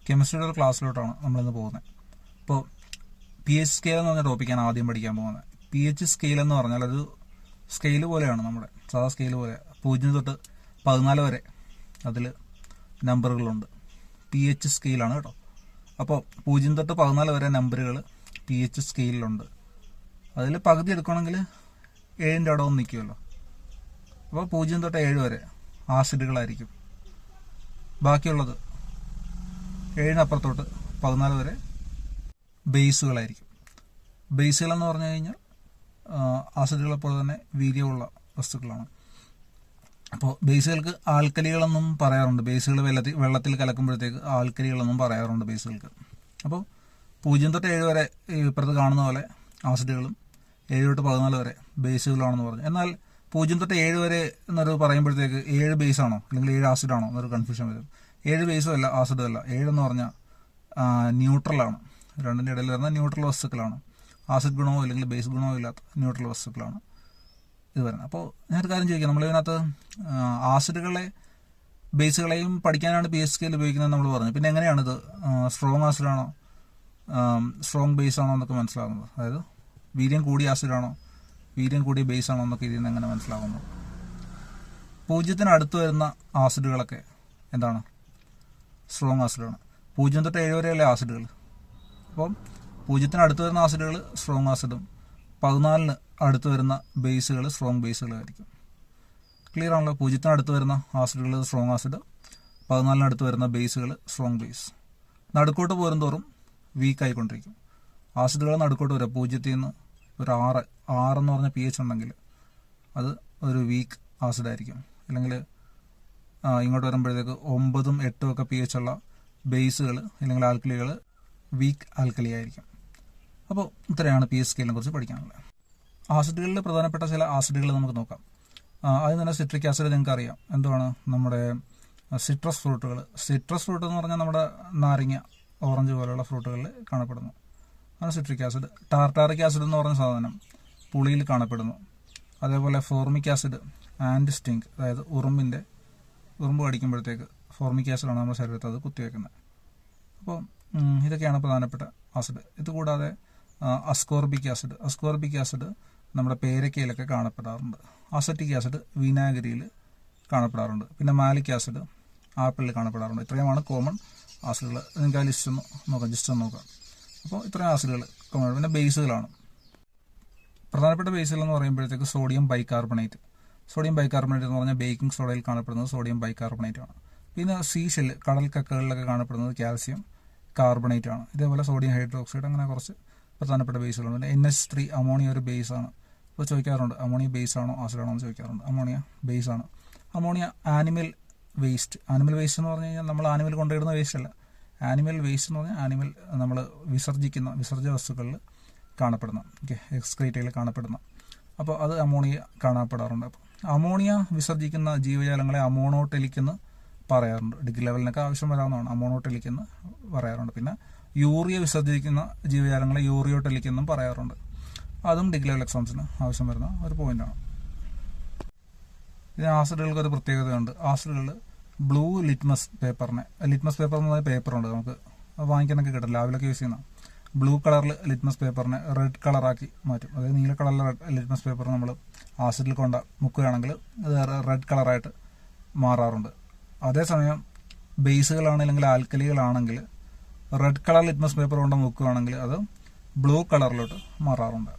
കെമിസ്ട്രിയുടെ ഒരു ക്ലാസ്സിലോട്ടാണ് നമ്മളിന്ന് പോകുന്നത്. അപ്പോൾ pH സ്കെയിൽ എന്ന് പറഞ്ഞ ടോപ്പിക്കാണ് ആദ്യം പഠിക്കാൻ പോകുന്നത്. pH സ്കെയിൽ എന്ന് പറഞ്ഞാൽ ഒരു സ്കെയിൽ പോലെയാണ്, നമ്മുടെ സാധാ സ്കെയിൽ പോലെ 0 തൊട്ട് 14 വരെ അതിൽ നമ്പറുകളുണ്ട്. pH സ്കെയിലാണ് കേട്ടോ. അപ്പോൾ 0 തൊട്ട് 14 വരെ നമ്പറുകൾ pH സ്കെയിലുണ്ട്. അതിൽ പകുതി എടുക്കണമെങ്കിൽ 7ൻ്റെ അവിടെ ഒന്ന് നിൽക്കുമല്ലോ. അപ്പോൾ 0 തൊട്ട് 7 വരെ ആസിഡുകളായിരിക്കും. ബാക്കിയുള്ളത് 7-അപ്പുറത്തോട്ട് 14 വരെ ബേസുകളായിരിക്കും. ബേസുകളെന്ന് പറഞ്ഞു കഴിഞ്ഞാൽ ആസിഡുകളെ പോലെ തന്നെ വീര്യമുള്ള വസ്തുക്കളാണ്. അപ്പോൾ ബേസുകൾക്ക് ആൽക്കലികളെന്നും പറയാറുണ്ട്. ബേസുകൾ വെള്ളത്തിൽ കലക്കുമ്പോഴത്തേക്ക് ആൽക്കലികളെന്നും പറയാറുണ്ട് ബേസുകൾക്ക്. അപ്പോൾ 0 തൊട്ട് 7 വരെ ഇപ്പുറത്ത് കാണുന്ന പോലെ ആസിഡുകളും 7 തൊട്ട് 14 വരെ ബേസുകളാണെന്ന് പറഞ്ഞു. എന്നാൽ 0 തൊട്ട് 7 വരെ എന്നൊരു പറയുമ്പോഴത്തേക്ക് 7 ബേസാണോ അല്ലെങ്കിൽ 7 ആസിഡാണോ എന്നൊരു കൺഫ്യൂഷൻ വരും. 7 ബേസും അല്ല, ആസിഡും അല്ല. 7 എന്ന് പറഞ്ഞാൽ ന്യൂട്രലാണ്. രണ്ടിൻ്റെ ഇടയിൽ വരുന്ന ന്യൂട്രൽ വസ്തുക്കളാണ്. ആസിഡ് ഗുണമോ അല്ലെങ്കിൽ ബേസ് ഗുണമോ ഇല്ലാത്ത ന്യൂട്രൽ വസ്തുക്കളാണ് ഇത് വരുന്നത്. അപ്പോൾ ഞാനൊരു കാര്യം ചോദിക്കാം, നമ്മളിതിനകത്ത് ആസിഡുകളെ ബേസുകളെയും പഠിക്കാനാണ് pH സ്കെയിൽ ഉപയോഗിക്കുന്നത് നമ്മൾ പറഞ്ഞു. പിന്നെ എങ്ങനെയാണിത് സ്ട്രോങ് ആസിഡാണോ സ്ട്രോങ് ബേസ് ആണോ എന്നൊക്കെ മനസ്സിലാകുന്നത്? അതായത് വീര്യം കൂടിയ ആസിഡാണോ വീര്യം കൂടിയ ബേസ് ആണോ എന്നൊക്കെ ഇതിൽ നിന്ന് എങ്ങനെ മനസ്സിലാകുന്നത്? 0-ന് അടുത്ത് വരുന്ന ആസിഡുകളൊക്കെ എന്താണ്? സ്ട്രോങ് ആസിഡാണ്. 0 തൊട്ട് 7 വരെയല്ലേ ആസിഡുകൾ. അപ്പം 0-ന് അടുത്ത് വരുന്ന ആസിഡുകൾ സ്ട്രോങ് ആസിഡും 14-ന് അടുത്ത് വരുന്ന ബേസുകൾ സ്ട്രോങ് ബേസുകളായിരിക്കും. ക്ലിയർ ആണല്ലോ? 0-ന് അടുത്ത് വരുന്ന ആസിഡുകൾ സ്ട്രോങ് ആസിഡ്, 14-ന് അടുത്ത് വരുന്ന ബേസുകൾ സ്ട്രോങ് ബേസ്. നടുക്കോട്ട് പോരും തോറും വീക്ക് ആയിക്കൊണ്ടിരിക്കും. ആസിഡുകൾ നടുക്കോട്ട് വരിക 0-ൽ നിന്ന് ഒരു 6 എന്ന് പറഞ്ഞ pH ഉണ്ടെങ്കിൽ അത് ഒരു വീക്ക് ആസിഡായിരിക്കും. അല്ലെങ്കിൽ ഇങ്ങോട്ട് വരുമ്പോഴത്തേക്ക് 9-ഉം 8-ഉം ഒക്കെ pH ഉള്ള ബേസുകൾ അല്ലെങ്കിൽ ആൽക്കലികൾ വീക്ക് ആൽക്കലി ആയിരിക്കും. അപ്പോൾ ഇത്രയാണ് pH സ്കെയിലിനെ കുറിച്ച് പഠിക്കാനുള്ളത്. ആസിഡുകളിൽ പ്രധാനപ്പെട്ട ചില ആസിഡുകൾ നമുക്ക് നോക്കാം. അതിൽ തന്നെ സിട്രിക് ആസിഡ് നിങ്ങൾക്ക് അറിയാം. എന്താണ്? നമ്മുടെ സിട്രസ് ഫ്രൂട്ടുകൾ. സിട്രസ് ഫ്രൂട്ട് എന്ന് പറഞ്ഞാൽ നമ്മുടെ നാരങ്ങ, ഓറഞ്ച് പോലെയുള്ള ഫ്രൂട്ടുകളിൽ കാണപ്പെടുന്നു. അതാണ് സിട്രിക് ആസിഡ്. ടാർട്ടാറിക് ആസിഡ് എന്ന് പറഞ്ഞ സാധനം പുളിയിൽ കാണപ്പെടുന്നു. അതേപോലെ ഫോർമിക് ആസിഡ് ആൻഡ് സ്റ്റിങ്ക്, അതായത് ഉറുമ്പ് കടിക്കുമ്പോഴത്തേക്ക് ഫോർമിക് ആസിഡാണ് നമ്മുടെ ശരീരത്തിൽ അത് കുത്തിവെക്കുന്നത്. അപ്പോൾ ഇതൊക്കെയാണ് പ്രധാനപ്പെട്ട ആസിഡ്. ഇതുകൂടാതെ അസ്കോർബിക് ആസിഡ് നമ്മുടെ പേരക്കയിലൊക്കെ കാണപ്പെടാറുണ്ട്. Acetic acid വിനാഗിരിയിൽ കാണപ്പെടാറുണ്ട്. പിന്നെ മാലിക് ആസിഡ് ആപ്പിളിൽ കാണപ്പെടാറുണ്ട്. ഇത്രയുമാണ് കോമൺ ആസിഡുകൾ. നിങ്ങൾക്ക് ആ ലിസ്റ്റ് ഒന്ന് നോക്കാം. അപ്പോൾ ഇത്രയും ആസിഡുകൾ കോമൺ. പിന്നെ ബേസുകളാണ് പ്രധാനപ്പെട്ട ബേസുകൾ എന്ന് പറയുമ്പോഴത്തേക്ക് സോഡിയം ബൈകാർബണേറ്റ് എന്ന് പറഞ്ഞാൽ ബേക്കിംഗ് സോഡയിൽ കാണപ്പെടുന്നത് സോഡിയം ബൈകാർബണേറ്റ് ആണ്. പിന്നെ സീഷെല്ല്, കടൽ കക്കകളിലൊക്കെ കാണപ്പെടുന്നത് കാൽസ്യം കാർബണേറ്റ് ആണ്. ഇതേപോലെ സോഡിയം ഹൈഡ്രോക്സൈഡ്, അങ്ങനെ കുറച്ച് പ്രധാനപ്പെട്ട ബേസുകളുണ്ട്. പിന്നെ NH3 അമോണിയ ഒരു ബേസാണ്. ഇപ്പോൾ ചോദിക്കാറുണ്ട് അമോണിയ ബേസ് ആണോ ആസിഡാണോ എന്ന് ചോദിക്കാറുണ്ട്. അമോണിയ ബേസ് ആണ്. അമോണിയ ആനിമൽ വേസ്റ്റ് എന്ന് പറഞ്ഞു കഴിഞ്ഞാൽ നമ്മൾ ആനിമൽ കൊണ്ടിടുന്ന വേസ്റ്റ് അല്ല. ആനിമൽ വേസ്റ്റ് എന്ന് പറഞ്ഞാൽ ആനിമൽ നമ്മൾ വിസർജ്യ വസ്തുക്കളിൽ കാണപ്പെടുന്ന, എക്സ്ക്രീറ്റയിൽ കാണപ്പെടുന്ന, അപ്പോൾ അത് അമോണിയ കാണപ്പെടാറുണ്ട്. അപ്പോൾ അമോണിയ വിസർജിക്കുന്ന ജീവജാലങ്ങളെ അമോണോടെലിക് എന്ന് പറയാറുണ്ട്. ഡിഗ്രി ലെവലിനൊക്കെ ആവശ്യം വരാവുന്നതാണ്. അമോണോടെലിക് എന്ന് പറയാറുണ്ട്. പിന്നെ യൂറിയ വിസർജിക്കുന്ന ജീവജാലങ്ങളെ യൂറിയോടെലിക് എന്നും പറയാറുണ്ട്. അതും ഡിഗ്രി ലെവൽ എക്സാംസിന് ആവശ്യം വരുന്ന ഒരു പോയിന്റാണ്. ഇതിന് ആസിഡുകൾക്ക് ഒരു പ്രത്യേകതയുണ്ട്. ആസിഡുകളിൽ ബ്ലൂ ലിറ്റ്മസ് പേപ്പർ എന്ന് പറഞ്ഞ പേപ്പറുണ്ട്, നമുക്ക് വാങ്ങിക്കാനൊക്കെ കിട്ടും, ലാബിലൊക്കെ യൂസ് ചെയ്യുന്ന. ബ്ലൂ കളറിൽ ലിറ്റ്മസ് പേപ്പറിനെ റെഡ് കളറാക്കി മാറ്റും. അതായത് നീല കളറിലെ ലിറ്റ്മസ് പേപ്പർ നമ്മൾ ആസിഡിൽ മുക്കുകയാണെങ്കിൽ അത് റെഡ് കളറായിട്ട് മാറാറുണ്ട്. അതേസമയം ബേസുകളാണെങ്കിൽ ആൽക്കലികളാണെങ്കിൽ റെഡ് കളർ ലിറ്റ്മസ് പേപ്പർ കൊണ്ട് മുക്കുകയാണെങ്കിൽ അത് ബ്ലൂ കളറിലോട്ട് മാറാറുണ്ട്.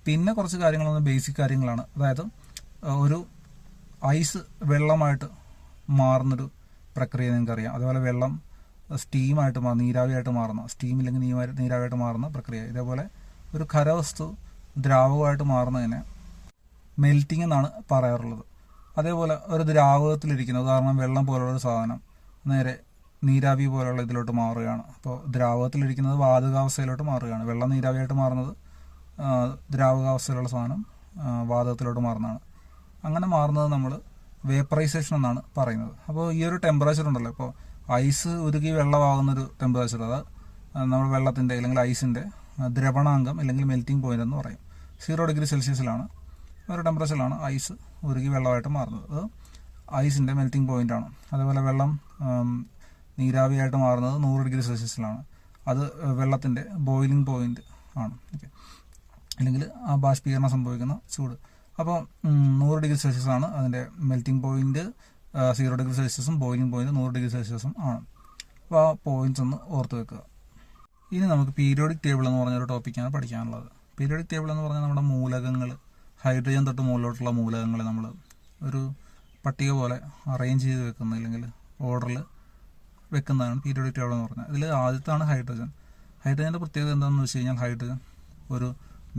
പിന്നെ കുറച്ച് കാര്യങ്ങളൊന്ന് ബേസിക് കാര്യങ്ങളാണ്. അതായത് ഒരു ഐസ് വെള്ളമായിട്ട് മാറുന്നൊരു പ്രക്രിയ നിങ്ങൾക്കറിയാം. അതേപോലെ വെള്ളം സ്റ്റീമായിട്ട് നീരാവിയായിട്ട് മാറുന്ന, സ്റ്റീമില്ലെങ്കിൽ നീരാവിയായിട്ട് മാറുന്ന പ്രക്രിയ. ഇതേപോലെ ഒരു ഖരവസ്തു ദ്രാവകമായിട്ട് മാറുന്നതിനെ മെൽറ്റിംഗ് എന്നാണ് പറയാറുള്ളത്. അതേപോലെ ഒരു ദ്രാവകത്തിലിരിക്കുന്ന, ഉദാഹരണം വെള്ളം പോലുള്ള ഒരു സാധനം നേരെ നീരാവി പോലുള്ള ഇതിലോട്ട് മാറുകയാണ്. അപ്പോൾ ദ്രാവകത്തിലിരിക്കുന്നത് വാതകാവസ്ഥയിലോട്ട് മാറുകയാണ്. വെള്ളം നീരാവിയായിട്ട് മാറുന്നത് ദ്രാവകാവസ്ഥയിലുള്ള സാധനം വാതകത്തിലോട്ട് മാറുന്നതാണ്. അങ്ങനെ മാറുന്നത് നമ്മൾ വേപ്പറൈസേഷൻ എന്നാണ് പറയുന്നത്. അപ്പോൾ ഈ ഒരു ടെമ്പറേച്ചർ ഉണ്ടല്ലോ, ഇപ്പോൾ ഐസ് ഉരുകി വെള്ളമാകുന്നൊരു ടെമ്പറേച്ചർ, അത് നമ്മൾ വെള്ളത്തിൻ്റെ അല്ലെങ്കിൽ ഐസിൻ്റെ ദ്രവണാങ്കം അല്ലെങ്കിൽ മെൽറ്റിംഗ് പോയിന്റ് എന്ന് പറയും. 0 ഡിഗ്രി സെൽഷ്യസിലാണ് ഒരു ടെമ്പറേച്ചറിലാണ് ഐസ് ഉരുകി വെള്ളമായിട്ട് മാറുന്നത്. അത് ഐസിൻ്റെ മെൽറ്റിംഗ് പോയിൻ്റാണ്. അതേപോലെ വെള്ളം നീരാവിയായിട്ട് മാറുന്നത് 100 ഡിഗ്രി സെൽഷ്യസിലാണ്. അത് വെള്ളത്തിൻ്റെ ബോയിലിംഗ് പോയിന്റ് ആണ്. ഓക്കെ, അല്ലെങ്കിൽ ആ ബാഷ്പീകരണം സംഭവിക്കുന്ന ചൂട്. അപ്പോൾ 100 ഡിഗ്രി സെൽഷ്യസ് ആണ് അതിൻ്റെ മെൽറ്റിംഗ് പോയിന്റ്. 0 ഡിഗ്രി സെൽഷ്യസും ബോയിലിംഗ് പോയിന്റ് 100 ഡിഗ്രി സെൽഷ്യസും ആണ്. അപ്പോൾ ആ പോയിന്റ്സ് ഒന്ന് ഓർത്ത് വെക്കുക. ഇനി നമുക്ക് പീരിയോഡിക് ടേബിൾ എന്ന് പറഞ്ഞൊരു ടോപ്പിക്കാണ് പഠിക്കാനുള്ളത്. പീരിയോഡിക് ടേബിൾ എന്ന് പറഞ്ഞാൽ നമ്മുടെ മൂലകങ്ങൾ, ഹൈഡ്രജൻ തൊട്ട് മുകളിലോട്ടുള്ള മൂലകങ്ങൾ നമ്മൾ ഒരു പട്ടിക പോലെ അറേഞ്ച് ചെയ്ത് വെക്കുന്ന, അല്ലെങ്കിൽ ഓർഡറിൽ വെക്കുന്നതാണ് പീരിയോഡിക് ടേബിൾ എന്ന് പറഞ്ഞാൽ. ഇതിൽ ആദ്യത്താണ് ഹൈഡ്രജൻ. ഹൈഡ്രജൻ്റെ പ്രത്യേകത എന്താണെന്ന് വെച്ച് കഴിഞ്ഞാൽ ഹൈഡ്രജൻ ഒരു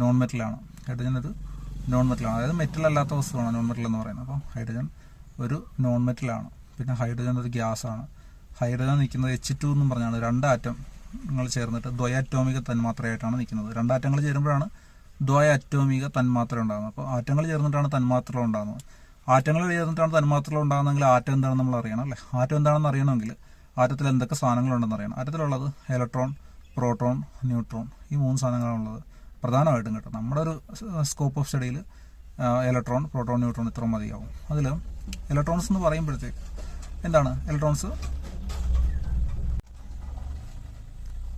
നോൺ മെറ്റലാണ്. ഹൈഡ്രജൻ ഒരു നോൺ മെറ്റലാണ്, അതായത് മെറ്റൽ അല്ലാത്ത വസ്തുവാണ് നോൺ മെറ്റൽ എന്ന് പറയുന്നത്. അപ്പോൾ ഹൈഡ്രജൻ ഒരു നോൺ മെറ്റലാണ്. പിന്നെ ഹൈഡ്രജൻ ഒരു ഗ്യാസാണ്. ഹൈഡ്രജൻ നിൽക്കുന്നത് H2 എന്നും പറഞ്ഞാണ്. 2 ആറ്റങ്ങൾ ചേർന്നിട്ട് ദ്വയാറ്റോമിക തന്മാത്രയായിട്ടാണ് നിൽക്കുന്നത്. 2 ആറ്റങ്ങൾ ചേരുമ്പോഴാണ് ദ്വയാറ്റോമിക തന്മാത്ര ഉണ്ടാകുന്നത്. അപ്പോൾ ആറ്റങ്ങൾ ചേർന്നിട്ടാണ് തന്മാത്രകൾ ഉണ്ടാകുന്നത്. ആറ്റങ്ങൾ ചേർന്നിട്ടാണ് തന്മാത്രകൾ ഉണ്ടാകുന്നതെങ്കിൽ ആറ്റം എന്താണെന്ന് നമ്മൾ അറിയണം, അല്ലേ? ആറ്റം എന്താണെന്ന് അറിയണമെങ്കിൽ ആറ്റത്തിൽ എന്തൊക്കെ സാധനങ്ങളുണ്ടെന്ന് അറിയണം. ആറ്റത്തിലുള്ളത് ഇലക്ട്രോൺ, പ്രോട്ടോൺ, ന്യൂട്രോൺ, ഈ 3 സാധനങ്ങളാണുള്ളത് പ്രധാനമായിട്ടും കേട്ടോ. നമ്മുടെ ഒരു സ്കോപ്പ് ഓഫ് സ്റ്റഡിയിൽ ഇലക്ട്രോൺ, പ്രോട്ടോൺ, ന്യൂട്രോൺ ഇത്ര മതിയാവും. അതിൽ ഇലക്ട്രോൺസ് എന്ന് പറയുമ്പോഴത്തേക്ക് എന്താണ്? ഇലക്ട്രോൺസ്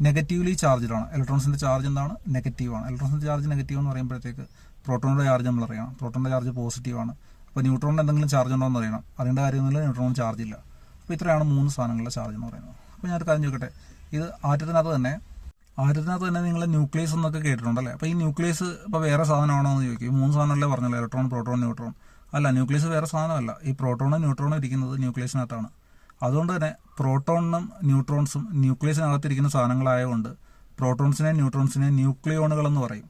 നെഗറ്റീവ്ലി ചാർജ്ഡ് ആണ്. ഇലക്ട്രോൺസിന്റെ ചാർജ് എന്താണ്? നെഗറ്റീവാണ്. ഇലക്ട്രോൺസിന്റെ ചാർജ് നെഗറ്റീവ് എന്ന് പറയുമ്പോഴത്തേക്ക് പ്രോട്ടോണിന്റെ ചാർജ് നമ്മൾ അറിയണം. പ്രോട്ടോണിന്റെ ചാർജ് പോസിറ്റീവാണ്. അപ്പോൾ ന്യൂട്രോണിന് എന്തെങ്കിലും ചാർജ് ഉണ്ടോ എന്ന് അറിയണം. അറിയേണ്ട കാര്യമൊന്നുമില്ല, ന്യൂട്രോണിന് ചാർജ് ഇല്ല. അപ്പോൾ ഇത്രയാണ് 3 സാധനങ്ങളുടെ ചാർജ് എന്ന് പറയുന്നത്. അപ്പോൾ ഞാനൊരു കാര്യം ചോദിക്കട്ടെ, ഇത് ആറ്റത്തിനകത്ത് തന്നെ നിങ്ങൾ ന്യൂക്ലിയസ് എന്നൊക്കെ കേട്ടിട്ടുണ്ടല്ലേ? അപ്പോൾ ഈ ന്യൂക്ലിയസ് ഇപ്പോൾ വേറെ സാധനമാണോ എന്ന് ചോദിക്കും. 3 സാധനമല്ലേ പറഞ്ഞല്ലോ, ഇലക്ട്രോൺ, പ്രോട്ടോൺ, ന്യൂട്രോൺ. അല്ല, ന്യൂക്ലിയസ് വേറെ സാധനമല്ല. ഈ പ്രോട്ടോണും ന്യൂട്രോണും ഇരിക്കുന്നത് ന്യൂക്ലിയസിനകത്താണ്. അതുകൊണ്ട് തന്നെ പ്രോട്ടോണിനും ന്യൂട്രോൺസും ന്യൂക്ലിയസിനകത്തിരിക്കുന്ന സാധനങ്ങളായതുകൊണ്ട് പ്രോട്ടോൺസിനെയും ന്യൂട്രോൺസിനെയും ന്യൂക്ലിയോണുകൾ എന്ന് പറയും.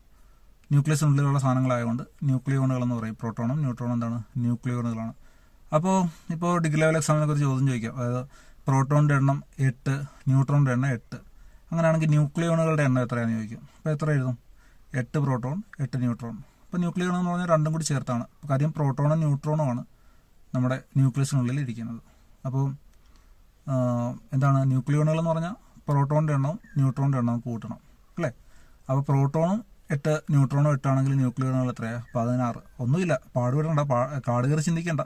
ന്യൂക്ലിയസിനുള്ളിലുള്ള സാധനങ്ങളായതുകൊണ്ട് ന്യൂക്ലിയോണുകൾ എന്ന് പറയും. പ്രോട്ടോണും ന്യൂട്രോണും എന്താണ്? ന്യൂക്ലിയോണുകളാണ്. അപ്പോൾ ഡിഗ്രി ലെവൽ എക്സാമിനെ കുറിച്ച് ചോദ്യം ചോദിക്കാം. അതായത് പ്രോട്ടോണിൻ്റെ എണ്ണം 8, ന്യൂട്രോണിൻ്റെ എണ്ണം 8. അങ്ങനെയാണെങ്കിൽ ന്യൂക്ലിയോണുകളുടെ എണ്ണം എത്രയാണെന്ന് ചോദിക്കും. അപ്പോൾ എത്ര എഴുതും? 8 പ്രോട്ടോൺ, 8 ന്യൂട്രോൺ. അപ്പോൾ ന്യൂക്ലിയോൺ എന്ന് പറഞ്ഞാൽ രണ്ടും കൂടി ചേർത്താണ്. കാര്യം പ്രോട്ടോണും ന്യൂട്രോണും ആണ് നമ്മുടെ ന്യൂക്ലിയസിനുള്ളിൽ ഇരിക്കുന്നത്. അപ്പോൾ എന്താണ് ന്യൂക്ലിയോണുകൾ എന്ന് പറഞ്ഞാൽ? പ്രോട്ടോണിൻ്റെ എണ്ണവും ന്യൂട്രോണിൻ്റെ എണ്ണവും കൂട്ടണം, അല്ലേ? അപ്പോൾ പ്രോട്ടോണും 8, ന്യൂട്രോണും 8 ആണെങ്കിൽ ന്യൂക്ലിയോണുകൾ എത്രയാണ്? 16. ഒന്നുമില്ല, പാടുപെടണ്ട, കാട് കയറി ചിന്തിക്കേണ്ട.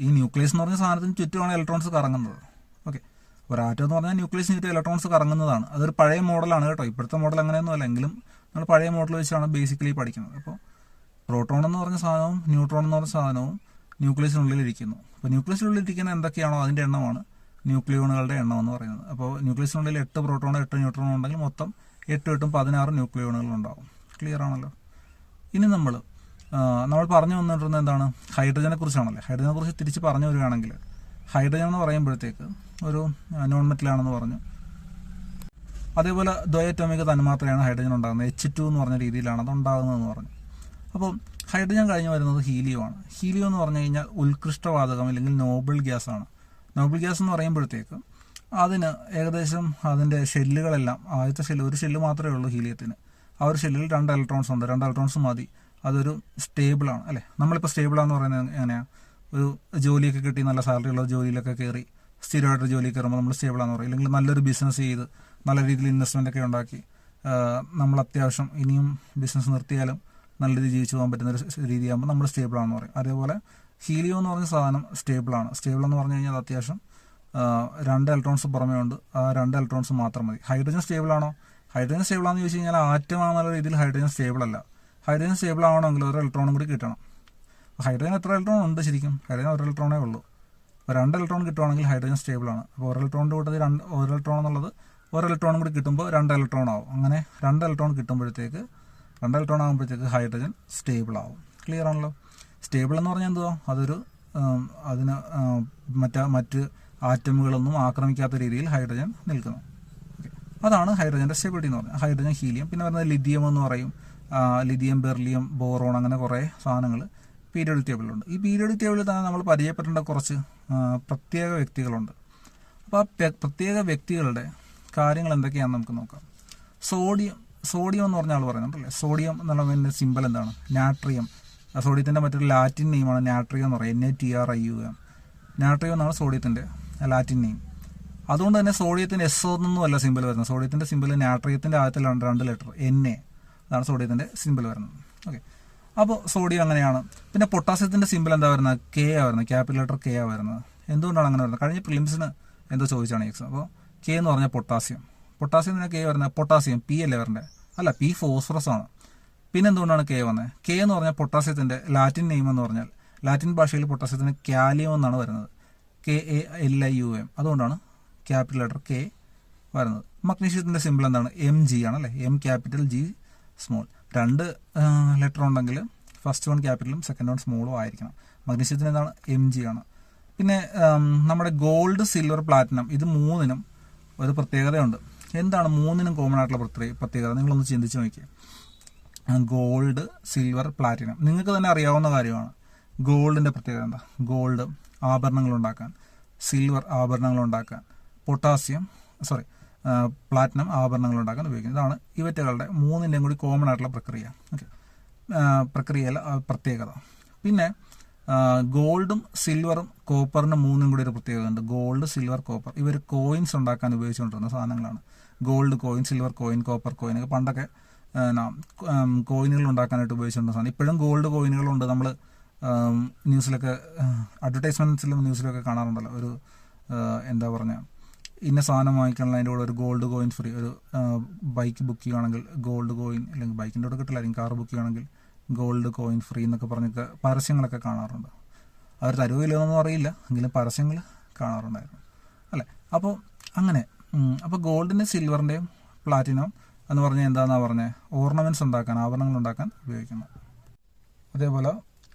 ഈ ന്യൂക്ലിയസ് എന്ന് പറഞ്ഞ സാധനത്തിന് ചുറ്റുമാണ് ഇലക്ട്രോൺസ് കറങ്ങുന്നത്. ഓക്കെ, ഒരു ആറ്റം എന്ന് പറഞ്ഞാൽ ന്യൂക്ലിയസിന് ചുറ്റും ഇലക്ട്രോൺസ് കറങ്ങുന്നതാണ്. അതൊരു പഴയ മോഡലാണ് കേട്ടോ. ഇപ്പോഴത്തെ മോഡൽ അങ്ങനെയൊന്നുമല്ല, എങ്കിലും നമ്മൾ പഴയ മോഡൽ വെച്ചാണ് ബേസിക്കലി പഠിക്കുന്നത്. അപ്പോൾ പ്രോട്ടോൺ എന്ന് പറഞ്ഞ സാധനവും ന്യൂട്രോൺ എന്ന് പറഞ്ഞ സാധനവും ന്യൂക്ലിയസിനുള്ളിൽ ഇരിക്കുന്നു. അപ്പോൾ ന്യൂക്ലിയസിനുള്ളിൽ ഇരിക്കുന്ന എന്തൊക്കെയാണോ അതിൻ്റെ എണ്ണമാണ് ന്യൂക്ലിയോണുകളുടെ എണ്ണം എന്ന് പറയുന്നത്. അപ്പോൾ ന്യൂക്ലിയസിനുള്ളിൽ 8 പ്രോട്ടോണോ 8 ന്യൂട്രോണോ ഉണ്ടെങ്കിൽ മൊത്തം 8 8 16 ന്യൂക്ലിയോണുകൾ ഉണ്ടാവും. ക്ലിയർ ആണല്ലോ? ഇനി നമ്മൾ പറഞ്ഞു വന്നിട്ടുള്ളത് എന്താണ്? ഹൈഡ്രജനെ കുറിച്ചാണല്ലേ. ഹൈഡ്രജനെ കുറിച്ച് തിരിച്ച് പറഞ്ഞു വരികയാണെങ്കിൽ ഹൈഡ്രജൻ എന്ന് പറയുമ്പോഴത്തേക്ക് ഒരു നോൺ മെറ്റലാണെന്ന് പറഞ്ഞു. അതേപോലെ ദ്വയാറ്റോമിക തന്മാത്രയാണ് ഹൈഡ്രജൻ ഉണ്ടാകുന്നത്. H2 എന്ന് പറഞ്ഞ രീതിയിലാണ് അത് ഉണ്ടാകുന്നതെന്ന് പറഞ്ഞു. അപ്പോൾ ഹൈഡ്രജൻ കഴിഞ്ഞ് വരുന്നത് ഹീലിയമാണ്. ഹീലിയം എന്ന് പറഞ്ഞു കഴിഞ്ഞാൽ ഉത്കൃഷ്ടവാതകം അല്ലെങ്കിൽ നോബിൾ ഗ്യാസ് ആണ്. നോബിൾ ഗ്യാസ് എന്ന് പറയുമ്പോഴത്തേക്ക് അതിന് ഏകദേശം അതിൻ്റെ ഷെല്ലുകളെല്ലാം, ആദ്യത്തെ ഒരു ഷെല്ല് മാത്രമേ ഉള്ളൂ ഹീലിയത്തിന്. ആ ഒരു ഷെല്ലിൽ 2 ഇലക്ട്രോൺസ് ഉണ്ട്. 2 ഇലക്ട്രോൺസ് മതി. അതൊരു സ്റ്റേബിളാണ്, അല്ലേ? നമ്മളിപ്പോൾ സ്റ്റേബിളാന്ന് പറയുന്നത് എങ്ങനെയാണ്? ഒരു ജോലിയൊക്കെ കിട്ടി, നല്ല സാലറി ഉള്ള ജോലിയിലൊക്കെ കയറി സ്ഥിരമായിട്ട് ജോലി കയറുമ്പോൾ നമ്മൾ സ്റ്റേബിളാന്ന് പറയും. അല്ലെങ്കിൽ നല്ലൊരു ബിസിനസ് ചെയ്ത് നല്ല രീതിയിൽ ഇൻവെസ്റ്റ്മെൻ്റ് ഒക്കെ ഉണ്ടാക്കി നമ്മൾ അത്യാവശ്യം ഇനിയും ബിസിനസ് നിർത്തിയാലും നല്ല രീതിയിൽ ജീവിച്ചു പോകാൻ പറ്റുന്ന ഒരു രീതിയാകുമ്പോൾ നമ്മൾ സ്റ്റേബിളാണെന്ന് പറയും. അതേപോലെ ഹീലിയം എന്ന് പറഞ്ഞ സാധനം സ്റ്റേബിളാണ്. സ്റ്റേബിൾ എന്ന് പറഞ്ഞു കഴിഞ്ഞാൽ അത്യാവശ്യം 2 ഇലക്ട്രോൺസ് പുറമേ ഉണ്ട്. ആ 2 ഇലക്ട്രോൺസ് മാത്രം മതി. ഹൈഡ്രജൻ സ്റ്റേബിളാണോ? ഹൈഡ്രജൻ സ്റ്റേബിളാണെന്ന് ചോദിച്ചു കഴിഞ്ഞാൽ ആറ്റമാണെന്നുള്ള രീതിയിൽ ഹൈഡ്രജൻ സ്റ്റേബിൾ അല്ല. ഹൈഡ്രജൻ സ്റ്റേബിൾ ആവണമെങ്കിൽ 1 ഇലക്ട്രോണും കൂടി കിട്ടണം. ഹൈഡ്രജൻ എത്ര ഇലക്ട്രോൺ ഉണ്ട് ശരിക്കും? ഹൈഡ്രജൻ 1 ഇലക്ട്രോണേ ഉള്ളൂ. അപ്പോൾ 2 ഇലക്ട്രോൺ കിട്ടുവാണെങ്കിൽ ഹൈഡ്രജൻ സ്റ്റേബിളാണ്. അപ്പോൾ 1 ഇലക്ട്രോണിൻ്റെ കൂട്ടത്തിൽ 1 ഇലക്ട്രോൺ എന്നുള്ളത് 1 ഇലക്ട്രോണും കൂടി കിട്ടുമ്പോൾ 2 ഇലക്ട്രോൺ ആവും. അങ്ങനെ 2 ഇലക്ട്രോൺ കിട്ടുമ്പോഴത്തേക്ക് 2 ഇലക്ട്രോൺ ആകുമ്പോഴത്തേക്ക് ഹൈഡ്രജൻ സ്റ്റേബിൾ ആവും. ക്ലിയർ ആണല്ലോ? സ്റ്റേബിൾ എന്ന് പറഞ്ഞാൽ എന്തുവാ? അതൊരു അതിന് മറ്റ് ആറ്റമുകളൊന്നും ആക്രമിക്കാത്ത രീതിയിൽ ഹൈഡ്രജൻ നിൽക്കുന്നു. അതാണ് ഹൈഡ്രജൻ്റെ സ്റ്റെബിലിറ്റി എന്ന് പറഞ്ഞാൽ. ഹൈഡ്രജൻ, ഹീലിയം, പിന്നെ വരുന്നത് ലിഥിയം എന്ന് പറയും. ലിഥിയം, ബെർലിയം, ബോറോൺ, അങ്ങനെ കുറേ സാധനങ്ങൾ പീരിയോഡിക് ടേബിളിലുണ്ട്. ഈ പീരിയോഡിക് ടേബിളിൽ തന്നെ നമ്മൾ പരിചയപ്പെടേണ്ട കുറച്ച് പ്രത്യേക വ്യക്തികളുണ്ട്. അപ്പോൾ ആ പ്രത്യേക വ്യക്തികളുടെ കാര്യങ്ങൾ എന്തൊക്കെയാണെന്ന് നമുക്ക് നോക്കാം. സോഡിയം എന്ന് പറഞ്ഞ ആൾ പറയുന്നുണ്ടല്ലേ. സോഡിയം എന്നുള്ള സിമ്പൽ എന്താണ്? നാട്രിയം. സോഡിയത്തിൻ്റെ മറ്റൊരു ലാറ്റിൻ നെയിമാണ് നാട്രിയം എന്ന് പറയും. NaTrium. നാട്രിയം എന്നാണ് സോഡിയത്തിൻ്റെ ലാറ്റിൻ നെയിം. അതുകൊണ്ട് തന്നെ സോഡിയത്തിൻ്റെ SO എന്നൊന്നുമല്ല സിമ്പിൾ വരുന്നത്. സോഡിയത്തിൻ്റെ സിമ്പിൾ നാട്രിയത്തിൻ്റെ ആദ്യത്തെ 2 ലെറ്റർ Na, അതാണ് സോഡിയത്തിൻ്റെ സിമ്പിൾ വരുന്നത്. ഓക്കെ, അപ്പോൾ സോഡിയം അങ്ങനെയാണ്. പിന്നെ പൊട്ടാസ്യത്തിൻ്റെ സിമ്പിൾ എന്താ വരുന്നത്? K ആ വരുന്നത്. ക്യാപിറ്റൽ ലെറ്റർ K ആ വരുന്നത്. എന്തുകൊണ്ടാണ് അങ്ങനെ വരുന്നത്? കഴിഞ്ഞ പ്രിലിംസിന് എന്തോ ചോദിച്ചാണ് എക്സാം. അപ്പോൾ കെ എന്ന് പറഞ്ഞാൽ പൊട്ടാസ്യം. പൊട്ടാസ്യം തന്നെ കെ വരുന്നത് പൊട്ടാസ്യം പി അല്ലേ വരണ്ടേ? അല്ല, പി ഫോസ്ഫറസ് ആണ്. പിന്നെ എന്തുകൊണ്ടാണ് കെ വന്നത്? കെ എന്ന് പറഞ്ഞാൽ പൊട്ടാസ്യത്തിന്റെ ലാറ്റിൻ നെയിം എന്ന് പറഞ്ഞാൽ ലാറ്റിൻ ഭാഷയിൽ പൊട്ടാസ്യത്തിന് കാലിയം എന്നാണ് വരുന്നത്. KALIUM. അതുകൊണ്ടാണ് ക്യാപിറ്റൽ ലെറ്റർ കെ വരുന്നത്. മഗ്നീഷ്യത്തിന്റെ സിമ്പിൾ എന്താണ്? MG ആണ് അല്ലേ? M capital G small. 2 letter ഉണ്ടെങ്കിൽ ഫസ്റ്റ് വൺ ക്യാപിറ്റലും സെക്കൻഡ് വൺ സ്മോളും ആയിരിക്കണം. മഗ്നീഷ്യത്തിന് എന്താണ്? MG ആണ്. പിന്നെ നമ്മുടെ ഗോൾഡ്, സിൽവർ, പ്ലാറ്റിനം ഇത് മൂന്നിനും ഒരു പ്രത്യേകതയുണ്ട്. എന്താണ് മൂന്നിനും കോമൺ ആയിട്ടുള്ള പ്രത്യേകത? നിങ്ങളൊന്ന് ചിന്തിച്ച് നോക്കിയേ. ഗോൾഡ്, സിൽവർ, പ്ലാറ്റിനം നിങ്ങൾക്ക് തന്നെ അറിയാവുന്ന കാര്യമാണ്. ഗോൾഡിന്റെ പ്രത്യേകത എന്താ? ഗോൾഡ് ആഭരണങ്ങൾ ഉണ്ടാക്കാൻ, സിൽവർ ആഭരണങ്ങൾ ഉണ്ടാക്കാൻ, പ്ലാറ്റിനം ആഭരണങ്ങൾ ഉണ്ടാക്കാൻ ഉപയോഗിക്കുന്നത്. ഇതാണ് ഇവറ്റകളുടെ മൂന്നിൻ്റെയും കൂടി കോമൺ ആയിട്ടുള്ള പ്രക്രിയ. ഓക്കെ, പ്രക്രിയയിലെ പ്രത്യേകത. പിന്നെ ഗോൾഡും സിൽവറും കോപ്പറിനും മൂന്നും കൂടി ഒരു പ്രത്യേകത ഉണ്ട്. ഗോൾഡ്, സിൽവർ, കോപ്പർ ഇവർ കോയിൻസ് ഉണ്ടാക്കാൻ ഉപയോഗിച്ചുകൊണ്ടിരുന്ന സാധനങ്ങളാണ്. Gold coin, silver coin, copper coin ഒക്കെ പണ്ടൊക്കെ കോയിനുകൾ ഉണ്ടാക്കാനായിട്ട് ഉപയോഗിച്ചുകൊണ്ടിരുന്ന സാധനം. ഇപ്പോഴും ഗോൾഡ് കോയിനുകളുണ്ട്. നമ്മൾ ന്യൂസിലൊക്കെ അഡ്വർടൈസ്മെന്റ്സിലും ന്യൂസിലൊക്കെ കാണാറുണ്ടല്ലോ. ഒരു എന്താ പറഞ്ഞ ഇന്ന സാധനം വാങ്ങിക്കാനുള്ള അതിൻ്റെ കൂടെ ഒരു ഗോൾഡ് കോയിൻ ഫ്രീ. ഒരു ബൈക്ക് ബുക്ക് ചെയ്യുകയാണെങ്കിൽ ഗോൾഡ് കോയിൻ, അല്ലെങ്കിൽ ബൈക്കിൻ്റെ കൂടെ കിട്ടില്ലായിരിക്കും, കാർ ബുക്ക് ചെയ്യുകയാണെങ്കിൽ ഗോൾഡ് കോയിൻ ഫ്രീ എന്നൊക്കെ പറഞ്ഞൊക്കെ പരസ്യങ്ങളൊക്കെ കാണാറുണ്ട്. അവർ തരുവില്ലെന്നൊന്നും അറിയില്ല, എങ്കിലും പരസ്യങ്ങൾ കാണാറുണ്ടായിരുന്നു അല്ലേ. അപ്പോൾ അങ്ങനെ അപ്പോൾ ഗോൾഡിൻ്റെ, സിൽവറിൻ്റെയും പ്ലാറ്റിനം എന്ന് പറഞ്ഞാൽ എന്താണെന്നാ പറഞ്ഞത്? ഓർണമെന്റ്സ് ഉണ്ടാക്കാൻ, ആഭരണങ്ങൾ ഉണ്ടാക്കാൻ ഉപയോഗിക്കുന്നത്. അതേപോലെ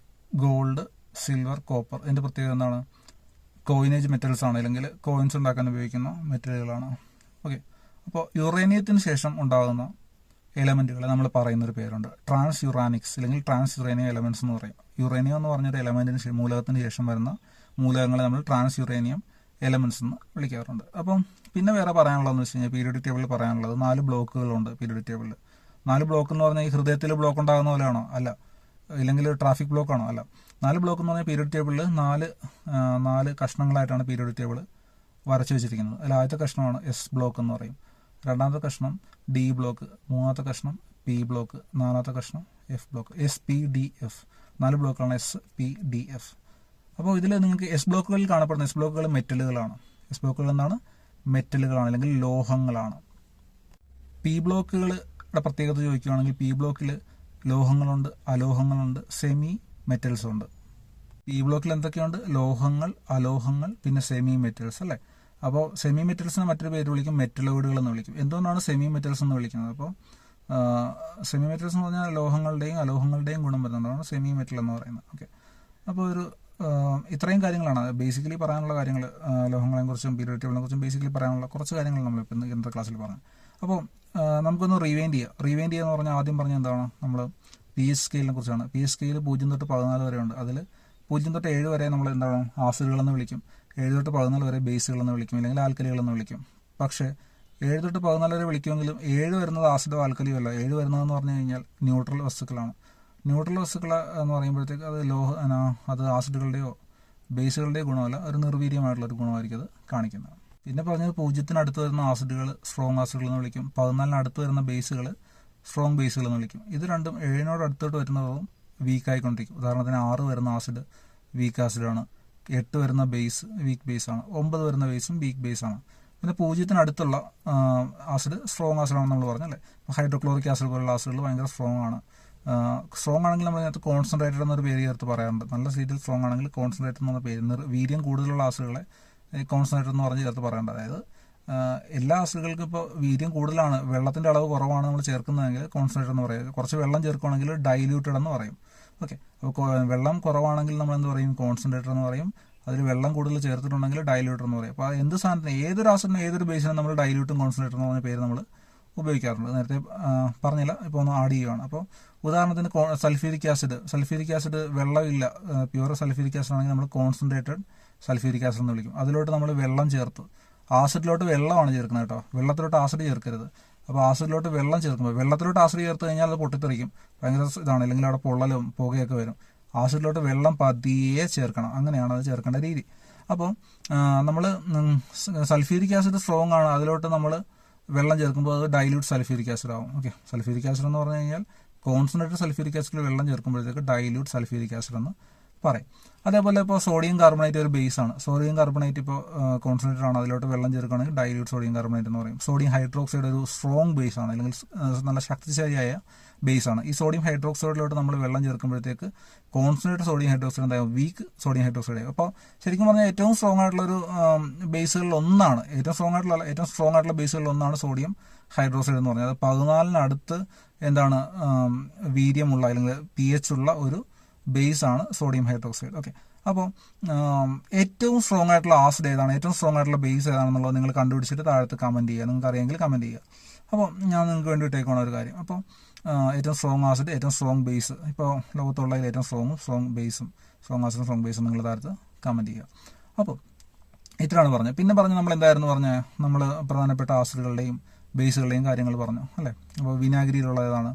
ഗോൾഡ്, സിൽവർ, കോപ്പർ ഇതിൻ്റെ പ്രത്യേകത എന്താണ്? കോയിനേജ് മെറ്റൽസ് ആണ്, അല്ലെങ്കിൽ കോയിൻസ് ഉണ്ടാക്കാൻ ഉപയോഗിക്കുന്ന മെറ്റലുകളാണ്. ഓക്കെ, അപ്പോൾ യുറേനിയത്തിന് ശേഷം ഉണ്ടാകുന്ന എലമെന്റുകളെ നമ്മൾ പറയുന്നൊരു പേരുണ്ട്, ട്രാൻസ് യുറാനിക്സ് അല്ലെങ്കിൽ ട്രാൻസ് യുറേനിയം എലമെന്റ്സ് എന്ന് പറയും. യുറേനിയം എന്ന് പറഞ്ഞൊരു എലമെന്റിന് മൂലകത്തിന് ശേഷം വരുന്ന മൂലകങ്ങളെ നമ്മൾ ട്രാൻസ് യുറേനിയം എലമെന്റ്സ് എന്ന് വിളിക്കാറുണ്ട്. അപ്പം പിന്നെ വേറെ പറയാനുള്ളതെന്ന് വെച്ച് കഴിഞ്ഞാൽ പീരിയോഡിക് ടേബിളിൽ പറയാനുള്ളത് 4 ബ്ലോക്കുകളുണ്ട് പീരിയോഡിക് ടേബിളിൽ. 4 ബ്ലോക്ക് എന്ന് പറഞ്ഞാൽ ഈ ഹൃദയത്തിൽ ബ്ലോക്ക് ഉണ്ടാകുന്ന പോലെയാണോ? അല്ല. ഇല്ലെങ്കിൽ ട്രാഫിക് ബ്ലോക്ക് ആണോ? അല്ല. 4 ബ്ലോക്ക് എന്ന് പറഞ്ഞാൽ പീരിയോഡിക് ടേബിളിൽ 4 കഷ്ണങ്ങളായിട്ടാണ് പീരിയോഡിക് ടേബിൾ വരച്ചു വെച്ചിരിക്കുന്നത്. അതിൽ ആദ്യത്തെ കഷ്ണമാണ് S ബ്ലോക്ക് എന്ന് പറയും, രണ്ടാമത്തെ കഷ്ണം D ബ്ലോക്ക്, മൂന്നാമത്തെ കഷ്ണം P ബ്ലോക്ക്, നാലാമത്തെ കഷ്ണം F ബ്ലോക്ക്. SPDF 4 ബ്ലോക്കുകളാണ് SPDF. അപ്പോൾ ഇതിൽ നിങ്ങൾക്ക് S ബ്ലോക്കുകളിൽ കാണപ്പെടുന്ന S ബ്ലോക്കുകൾ മെറ്റലുകളാണ്. S ബ്ലോക്കുകൾ എന്താണ്? മെറ്റലുകളാണ് അല്ലെങ്കിൽ ലോഹങ്ങളാണ്. P ബ്ലോക്കുകളുടെ പ്രത്യേകത ചോദിക്കുകയാണെങ്കിൽ P ബ്ലോക്കിൽ ലോഹങ്ങളുണ്ട്, അലോഹങ്ങളുണ്ട്, സെമി മെറ്റൽസ് ഉണ്ട്. P ബ്ലോക്കിൽ എന്തൊക്കെയുണ്ട്? ലോഹങ്ങൾ, അലോഹങ്ങൾ, പിന്നെ സെമി മെറ്റൽസ് അല്ലേ. അപ്പോൾ സെമി മെറ്റൽസിന് മറ്റൊരു പേര് വിളിക്കും മെറ്റലോയിഡുകൾ എന്ന് വിളിക്കും. എന്തുകൊണ്ടാണ് സെമി മെറ്റൽസ് എന്ന് വിളിക്കുന്നത്? അപ്പോൾ സെമി മെറ്റൽസ് എന്ന് പറഞ്ഞാൽ ലോഹങ്ങളുടെയും അലോഹങ്ങളുടെയും ഗുണം വരുന്നതാണ് സെമി മെറ്റൽ എന്ന് പറയുന്നത്. ഓക്കെ, അപ്പോൾ ഇത്രയും കാര്യങ്ങളാണ് ബേസിക്കലി പറയാനുള്ള കാര്യങ്ങൾ. ലോഹങ്ങളെ കുറിച്ചും പീരിയോഡിക് ടേബിളിനെ കുറിച്ചും ബേസിക്കലി പറയാനുള്ള കുറച്ച് കാര്യങ്ങൾ നമ്മളിപ്പോൾ ഇന്നത്തെ ക്ലാസ്സിൽ പറഞ്ഞു. അപ്പോൾ നമുക്കൊന്ന് റിവൈൻഡ് ചെയ്യുക എന്ന് പറഞ്ഞാൽ ആദ്യം പറഞ്ഞ എന്താണ്? നമ്മൾ pH സ്കെയിലിനെ കുറിച്ചാണ്. pH സ്കെയിൽ 0 തൊട്ട് 14 വരെ ഉണ്ട്. അതിൽ 0 തൊട്ട് 7 വരെ നമ്മൾ എന്താണ്? ആസിഡുകളെന്ന് വിളിക്കും. 7 തൊട്ട് 14 വരെ ബേസുകളെന്ന് വിളിക്കും, അല്ലെങ്കിൽ ആൽക്കലികളെന്ന് വിളിക്കും. പക്ഷേ 7 തൊട്ട് 14 വരെ വിളിക്കുമെങ്കിലും 7 വരുന്നത് ആസിഡോ ആൽക്കലിയോ അല്ല. 7 വരുന്നതെന്ന് പറഞ്ഞു കഴിഞ്ഞാൽ ന്യൂട്രൽ വസ്തുക്കളാണ്. ന്യൂട്രൽ വസ്തുക്കൾ എന്ന് പറയുമ്പോഴത്തേക്ക് അത് ആസിഡുകളുടെയോ ബേസുകളുടെയോ ഗുണമല്ല, ഒരു നിർവീര്യമായിട്ടുള്ളൊരു ഗുണമായിരിക്കും അത് കാണിക്കുന്നത്. പിന്നെ പറഞ്ഞത് 0-ന് അടുത്ത് വരുന്ന ആസിഡുകൾ സ്ട്രോങ് ആസിഡുകൾ എന്ന് വിളിക്കും. 14-ന് അടുത്ത് വരുന്ന ബേസുകൾ സ്ട്രോങ് ബേസുകൾ എന്ന് വിളിക്കും. ഇത് രണ്ടും 7-നോട് അടുത്തോട്ട് വരുന്നതും വീക്ക് ആയിക്കൊണ്ടിരിക്കും. ഉദാഹരണത്തിന് 6 വരുന്ന ആസിഡ് വീക്ക് ആസിഡാണ്, 8 വരുന്ന ബേസ് വീക്ക് ബേസ് ആണ്, 9 വരുന്ന ബേസും വീക്ക് ബേസ് ആണ്. പിന്നെ 0-ന് അടുത്തുള്ള ആസിഡ് സ്ട്രോങ് ആസിഡാണെന്ന് നമ്മൾ പറഞ്ഞല്ലേ. ഹൈഡ്രോക്ലോറിക് ആസിഡ് പോലുള്ള ആസിഡുകൾ ഭയങ്കര സ്ട്രോങ് ആണ്. സ്ട്രോങ് ആണെങ്കിൽ നമ്മൾ അതിനകത്ത് കോൺസെൻട്രേറ്റഡ് എന്നൊരു പേര് ചേർത്ത് പറയാറുണ്ട്. നല്ല സീറ്റിൽ സ്ട്രോങ് ആണെങ്കിൽ കോൺസെൻട്രേറ്റഡ് എന്ന പേര്, വീര്യം കൂടുതലുള്ള ആസിഡുകളെ കോൺസെൻട്രേറ്റഡ് എന്ന് പറഞ്ഞ് ചേർത്ത് പറയേണ്ടത്. അതായത് എല്ലാ ആസിഡുകൾക്കും ഇപ്പോൾ വീര്യം കൂടുതലാണ്, വെള്ളത്തിന്റെ അളവ് കുറവാണ് നമ്മൾ ചേർക്കുന്നതെങ്കിൽ കോൺസെൻട്രേറ്റഡ് എന്ന് പറയും. കുറച്ച് വെള്ളം ചേർക്കുകയാണെങ്കിൽ ഡൈല്യൂട്ടഡ് എന്ന് പറയും. ഓക്കെ, അപ്പോൾ വെള്ളം കുറവാണെങ്കിൽ നമ്മൾ എന്ത് പറയും? കോൺസെൻട്രേറ്റഡ് എന്ന് പറയും. അതിൽ വെള്ളം കൂടുതൽ ചേർത്തിട്ടുണ്ടെങ്കിൽ ഡൈല്യൂട്ടർ എന്ന് പറയും. അപ്പോൾ എന്ത് സാധനത്തിന്, ഏതൊരു ആസിഡിനും ഏതൊരു ബേസിനും നമ്മൾ ഡൈല്യൂട്ടും കോൺസെൻട്രേറ്റർ എന്ന് പറഞ്ഞ പേര് നമ്മൾ ഉപയോഗിക്കാറുണ്ട്. നേരത്തെ പറഞ്ഞില്ല, ഇപ്പോൾ ഒന്ന് ആഡ് ചെയ്യുകയാണ്. അപ്പോൾ ഉദാഹരണത്തിന് സൾഫ്യൂരിക് ആസിഡ് വെള്ളമില്ല, പ്യൂർ സൾഫ്യൂരിക് ആസിഡ് ആണെങ്കിൽ നമ്മൾ കോൺസെൻട്രേറ്റഡ് സൾഫ്യൂരിക് ആസിഡ് എന്ന് വിളിക്കും. അതിലോട്ട് നമ്മൾ വെള്ളം ചേർത്ത്, ആസിഡിലോട്ട് വെള്ളമാണ് ചേർക്കുന്നത് കേട്ടോ, വെള്ളത്തിലോട്ട് ആസിഡ് ചേർക്കരുത്. അപ്പോൾ ആസിഡിലോട്ട് വെള്ളം ചേർക്കുമ്പോൾ, വെള്ളത്തിലോട്ട് ആസിഡ് ചേർത്ത് കഴിഞ്ഞാൽ അത് പൊട്ടിത്തെറിക്കും, ഭയങ്കര ഇതാണ്, അല്ലെങ്കിൽ അവിടെ പൊള്ളലും പുകയൊക്കെ വരും. ആസിഡിലോട്ട് വെള്ളം പതിയെ ചേർക്കണം, അങ്ങനെയാണ് അത് ചേർക്കേണ്ട രീതി. അപ്പോൾ നമ്മൾ സൾഫ്യൂരിക് ആസിഡ് സ്ട്രോങ് ആണ്, അതിലോട്ട് നമ്മൾ വെള്ളം ചേർക്കുമ്പോൾ അത് ഡൈല്യൂട്ട് സൾഫ്യൂരിക് ആസിഡ് ആവും. ഓക്കെ, സൾഫ്യൂരിക് ആസിഡ് എന്ന് പറഞ്ഞു കഴിഞ്ഞാൽ കോൺസെൻട്രേറ്റഡ് സൾഫ്യൂരിക് ആസിഡിൽ വെള്ളം ചേർക്കുമ്പോഴത്തേക്ക് ഡൈല്യൂട്ട് സൾഫ്യൂരിക് ആസിഡ് എന്ന് പറയും. അതേപോലെ ഇപ്പോൾ സോഡിയം കാർബണേറ്റ് ഒരു ബേസ് ആണ്. സോഡിയം കാർബണേറ്റ് ഇപ്പോൾ കോൺസെൻട്രേറ്റഡ് ആണ്, അതിലോട്ട് വെള്ളം ചേർക്കുകയാണെങ്കിൽ ഡൈല്യൂട്ട് സോഡിയം കാർബണേറ്റ് എന്ന് പറയും. സോഡിയം ഹൈഡ്രോക്സൈഡ് ഒരു സ്ട്രോങ് ബേസ് ആണ്, അല്ലെങ്കിൽ നല്ല ശക്തിശാലിയായ ബേസ് ആണ്. ഈ സോഡിയം ഹൈഡ്രോക്സൈഡിലോട്ട് നമ്മൾ വെള്ളം ചേർക്കുമ്പോഴത്തേക്ക് കോൺസെൻട്രേറ്റഡ് സോഡിയം ഹൈഡ്രോക്സൈഡ് എന്താകും, വീക്ക് സോഡിയം ഹൈഡ്രോക്സൈഡ് ആകും. അപ്പോൾ ശരിക്കും പറഞ്ഞാൽ ഏറ്റവും സ്ട്രോങ് ആയിട്ടുള്ള ഒരു ബേസുകളിൽ ഒന്നാണ്, ഏറ്റവും സ്ട്രോങ് ആയിട്ടുള്ള ബേസുകളിൽ ഒന്നാണ് സോഡിയം ഹൈഡ്രോക്സൈഡ് എന്ന് പറഞ്ഞാൽ. അത് 14-ന് എന്താണ് വീര്യമുള്ള അല്ലെങ്കിൽ pH ഉള്ള ഒരു ബേസ് ആണ് സോഡിയം ഹൈഡ്രോക്സൈഡ്. ഓക്കെ, അപ്പോൾ ഏറ്റവും സ്ട്രോങ് ആയിട്ടുള്ള ആസിഡ് ഏതാണ്, ഏറ്റവും സ്ട്രോങ് ആയിട്ടുള്ള ബേസ് ഏതാണെന്നുള്ളത് നിങ്ങൾ കണ്ടുപിടിച്ചിട്ട് താഴത്ത് കമൻറ്റ് ചെയ്യുക. നിങ്ങൾക്ക് അറിയാമെങ്കിൽ കമൻറ്റ് ചെയ്യുക. അപ്പോൾ ഞാൻ നിങ്ങൾക്ക് വേണ്ടി ഇട്ടേക്കാണ് ഒരു കാര്യം. അപ്പോൾ ഏറ്റവും സ്ട്രോങ് ആസിഡ്, ഏറ്റവും സ്ട്രോങ് ബേസ്, ഇപ്പോൾ ലോകത്തുള്ളതിൽ ഏറ്റവും സ്ട്രോങ് ബേസും, സ്ട്രോങ് ആസിഡും സ്ട്രോങ് ബേസും നിങ്ങൾ താഴത്ത് കമൻറ്റ് ചെയ്യുക. അപ്പോൾ ഇത്രയാണ് പറഞ്ഞത്. പിന്നെ നമ്മൾ എന്തായിരുന്നു പറഞ്ഞത്, നമ്മൾ പ്രധാനപ്പെട്ട ആസിഡുകളുടെയും ബേസുകളുടെയും കാര്യങ്ങൾ പറഞ്ഞു അല്ലേ. അപ്പോൾ വിനാഗിരിയിലുള്ള ഏതാണ്,